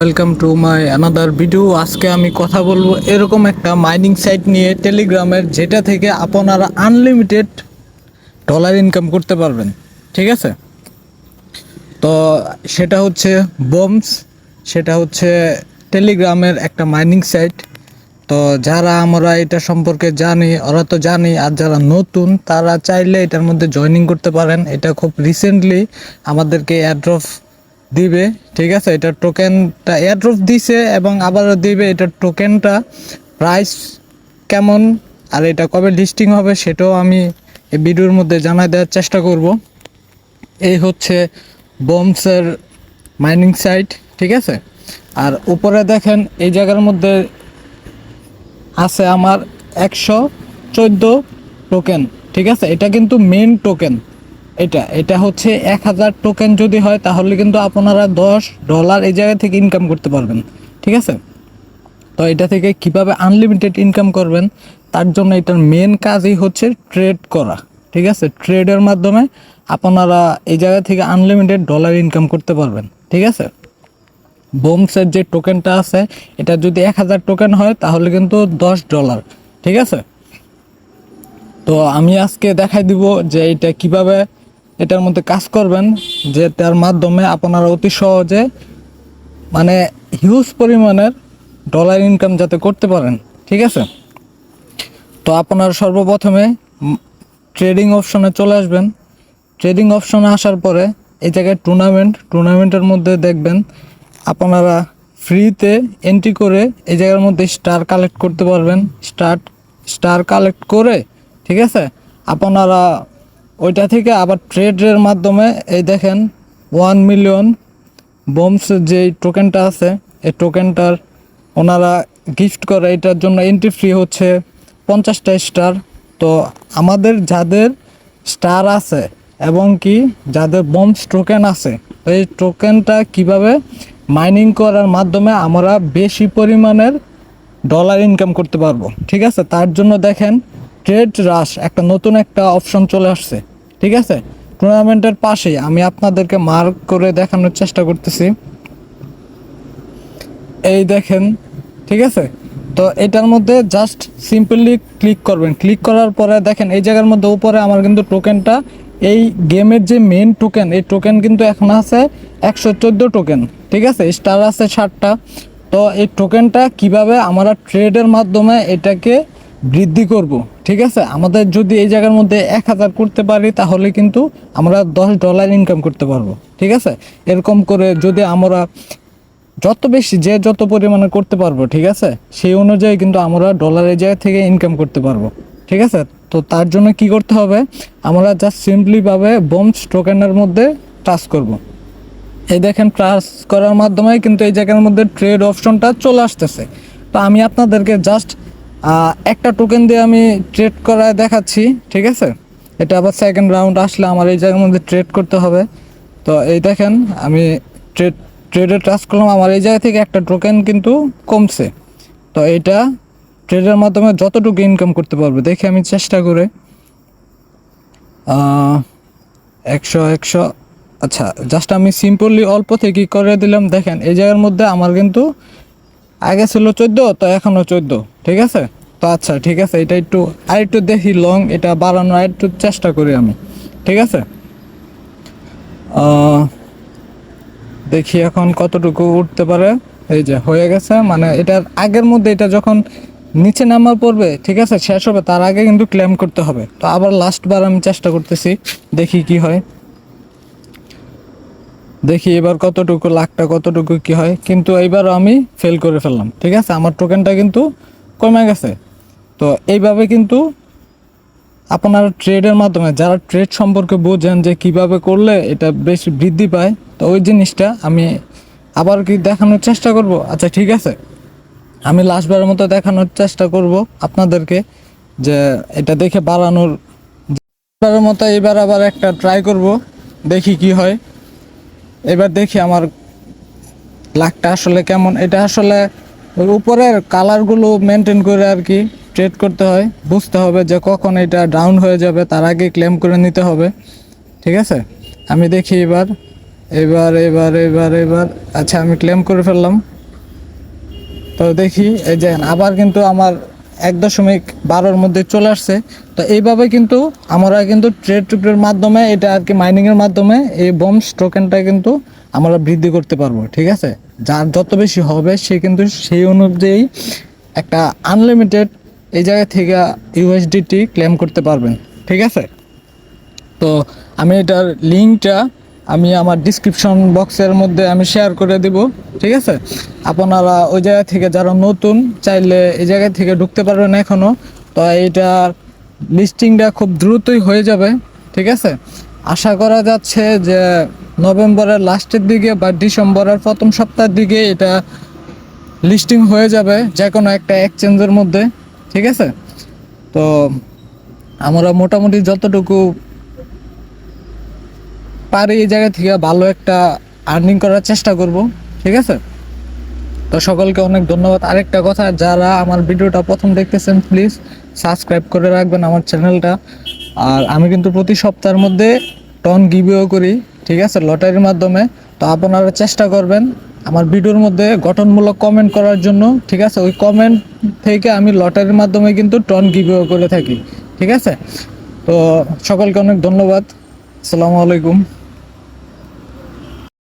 Welcome to my another video. আজকে আমি কথা বলবো এরকম একটা মাইনিং সাইট নিয়ে টেলিগ্রামের, যেটা থেকে আপনারা আনলিমিটেড ডলার ইনকাম করতে পারবেন। ঠিক আছে, তো সেটা হচ্ছে বমস, সেটা হচ্ছে টেলিগ্রামের একটা মাইনিং সাইট। তো যারা আমরা এটা সম্পর্কে জানি ওরা তো জানি, আর যারা নতুন তারা চাইলে এটার মধ্যে জয়েনিং করতে পারেন। এটা খুব রিসেন্টলি আমাদেরকে এয়ারড্রপ দিবে। ঠিক আছে, এটার টোকেনটা এয়ারড্রপ দিছে এবং আবারও দিবে। এটার টোকেনটা প্রাইস কেমন আর এটা কবে লিস্টিং হবে সেটাও আমি এই ভিডিওর মধ্যে জানাই দেওয়ার চেষ্টা করব। এই হচ্ছে বমসের মাইনিং সাইট। ঠিক আছে, আর উপরে দেখেন এই জায়গার মধ্যে আছে আমার 114 টোকেন। ঠিক আছে, এটা কিন্তু মেন টোকেন। এটা হচ্ছে 1000 টোকেন যদি হয় তাহলে কিন্তু আপনারা $10 এই জায়গা থেকে ইনকাম করতে পারবেন। ঠিক আছে, তো এটা থেকে কিভাবে আনলিমিটেড ইনকাম করবেন তার জন্য এটার মেন কাজই হচ্ছে ট্রেড করা। ঠিক আছে, ট্রেডের মাধ্যমে আপনারা এই জায়গা থেকে আনলিমিটেড ডলার ইনকাম করতে পারবেন। ঠিক আছে, বোমসের যে টোকেনটা আছে এটা যদি 1000 টোকেন হয় তাহলে কিন্তু $10। ঠিক আছে, তো আমি আজকে দেখাই দিব যে এটা কিভাবে এটার মধ্যে কাজ করবেন, যে তার মাধ্যমে আপনারা অতি সহজে মানে হিউজ পরিমাণের ডলার ইনকাম যাতে করতে পারেন। ঠিক আছে, তো আপনারা সর্বপ্রথমে ট্রেডিং অপশনে চলে আসবেন। ট্রেডিং অপশনে আসার পরে এই জায়গায় টুর্নামেন্টের মধ্যে দেখবেন আপনারা ফ্রিতে এন্ট্রি করে এই জায়গার মধ্যে স্টার কালেক্ট করতে পারবেন। স্টার কালেক্ট করে, ঠিক আছে, আপনারা ওইটা থেকে আবার ট্রেডের মাধ্যমে এই দেখেন 1 মিলিয়ন বমস যে টোকেনটা আছে এই টোকেনটার ওনারা গিফট করে। এটার জন্য এন্ট্রি ফ্রি হচ্ছে 50টা স্টার। তো আমাদের যাদের স্টার আছে এবং কি যাদের বমস টোকেন আছে, এই টোকেনটা কিভাবে মাইনিং করার মাধ্যমে আমরা বেশি পরিমাণের ডলার ইনকাম করতে পারবো। ঠিক আছে, তার জন্য দেখেন ট্রেড রাশ একটা নতুন একটা অপশন চলে আসছে। ঠিক আছে, টুর্নামেন্টের পাশেই আমি আপনাদেরকে মার্ক করে দেখানোর চেষ্টা করতেছি। এই দেখেন, ঠিক আছে, তো এটার মধ্যে জাস্ট সিম্পলি ক্লিক করবেন। ক্লিক করার পরে দেখেন এই জায়গার মধ্যে উপরে আমার কিন্তু টোকেনটা, এই গেমের যে মেন টোকেন, এই টোকেন কিন্তু এখন আছে 114 টোকেন। ঠিক আছে, স্টার আছে 60টা। তো এই টোকেনটা কিভাবে আমরা ট্রেডের মাধ্যমে এটাকে বৃদ্ধি করব। ঠিক আছে, আমাদের যদি এই জায়গার মধ্যে 1000 করতে পারি তাহলে কিন্তু আমরা $10 ইনকাম করতে পারবো। ঠিক আছে, এরকম করে যদি আমরা যত বেশি যে যত পরিমাণে করতে পারবো, ঠিক আছে, সেই অনুযায়ী কিন্তু আমরা ডলারের জায়গা থেকে ইনকাম করতে পারবো। ঠিক আছে, তো তার জন্য কি করতে হবে, আমরা জাস্ট সিম্পলিভাবে বমস টোকেনের মধ্যে টাচ করব। এই দেখেন টাচ করার মাধ্যমে কিন্তু এই জায়গার মধ্যে ট্রেড অপশনটা চলে আসতেছে। তো আমি আপনাদেরকে জাস্ট একটা টোকেন দিয়ে আমি ট্রেড করায় দেখাচ্ছি। ঠিক আছে, এটা আবার সেকেন্ড রাউন্ড আসলে আমার এই জায়গার মধ্যে ট্রেড করতে হবে। তো এই দেখেন আমি ট্রেডে টাচ করলাম, আমার এই জায়গা থেকে একটা টোকেন কিন্তু কমছে। তো এইটা ট্রেডের মাধ্যমে যতটুকু ইনকাম করতে পারবে দেখে আমি চেষ্টা করে 100 আচ্ছা, জাস্ট আমি সিম্পলি অল্প থেকে করে দিলাম। দেখেন এই জায়গার মধ্যে আমার কিন্তু আগে ছিল 14, তো এখনও 14। ঠিক আছে, তো আচ্ছা ঠিক আছে, এটা একটু আরেকটু দেখি লং, এটা বাড়ানোর আরেকটু চেষ্টা করি আমি। ঠিক আছে, দেখি এখন কতটুকু উঠতে পারে। এই যে হয়ে গেছে, মানে এটার আগের মধ্যে এটা যখন নিচে নামার পড়বে, ঠিক আছে, শেষ হবে তার আগে কিন্তু ক্লেম করতে হবে। তো আবার লাস্টবার আমি চেষ্টা করতেছি, দেখি কি হয়। দেখি এবার কতটুকু লাখটা কতটুকু কি হয়, কিন্তু এইবারও আমি ফেল করে ফেললাম। ঠিক আছে, আমার টোকেনটা কিন্তু কমে গেছে। তো এইভাবে কিন্তু আপনারা ট্রেডের মাধ্যমে যারা ট্রেড সম্পর্কে বোঝেন যে কিভাবে করলে এটা বেশি বৃদ্ধি পায়, তো ওই জিনিসটা আমি আবার কি দেখানোর চেষ্টা করব। আচ্ছা ঠিক আছে, আমি লাস্টবারের মতো দেখানোর চেষ্টা করব আপনাদেরকে, যে এটা দেখে বাড়ানোর বারের মতো এবার আবার একটা ট্রাই করব, দেখি কি হয়। এবার দেখি আমার লাখটা আসলে কেমন। এটা আসলে ওই উপরের কালারগুলো মেনটেন করে আর কি ট্রেড করতে হয়, বুঝতে হবে যে কখন এটা ডাউন হয়ে যাবে তার আগে ক্লেম করে নিতে হবে। ঠিক আছে, আমি দেখি এবার এবার আচ্ছা আমি ক্লেম করে ফেললাম। তো দেখি এই যে আবার কিন্তু আমার 1.12 মধ্যে চলে আসছে। তো এইভাবে কিন্তু আমরা কিন্তু ট্রেডের মাধ্যমে এটা আর কি মাইনিংয়ের মাধ্যমে এই বম্বস টোকেনটা কিন্তু আমরা বৃদ্ধি করতে পারবো, ঠিক আছে। যার যত বেশি হবে সে কিন্তু সেই অনুযায়ী একটা আনলিমিটেড এই জায়গা থেকে ইউএসডিটি ক্লেম করতে পারবেন, ঠিক আছে। তো আমি এটার লিঙ্কটা আমি আমার ডিসক্রিপশন বক্সের মধ্যে আমি শেয়ার করে দিব, ঠিক আছে। আপনারা ওই জায়গা থেকে যারা নতুন চাইলে এই জায়গা থেকে ঢুকতে পারবেন এখনও। তো এইটার লিস্টিংটা খুব দ্রুতই হয়ে যাবে, ঠিক আছে। আশা করা যাচ্ছে যে নভেম্বরের লাস্টের দিকে বা ডিসেম্বরের প্রথম সপ্তাহের দিকে এটা লিস্টিং হয়ে যাবে যে কোনো একটা এক্সচেঞ্জের মধ্যে, ঠিক আছে। তো আমরা মোটামুটি যতটুকু পারি এই জায়গা থেকে ভালো একটা আর্নিং করার চেষ্টা করব, ঠিক আছে। তো সকলকে অনেক ধন্যবাদ। আরেকটা কথা, যারা আমার ভিডিওটা প্রথম দেখতেছেন প্লিজ সাবস্ক্রাইব করে রাখবেন আমার চ্যানেলটা। আর আমি কিন্তু প্রতি সপ্তাহের মধ্যে টন গিভওয়ে করি, ঠিক আছে, লটারির মাধ্যমে। তো আপনারা চেষ্টা করবেন আমার ভিডিওর মধ্যে গঠনমূলক কমেন্ট করার জন্য, ঠিক আছে। ওই কমেন্ট থেকে আমি লটারির মাধ্যমে কিন্তু টন গিভওয়ে করে থাকি, ঠিক আছে। তো সকলকে অনেক ধন্যবাদ। আসসালামু আলাইকুম।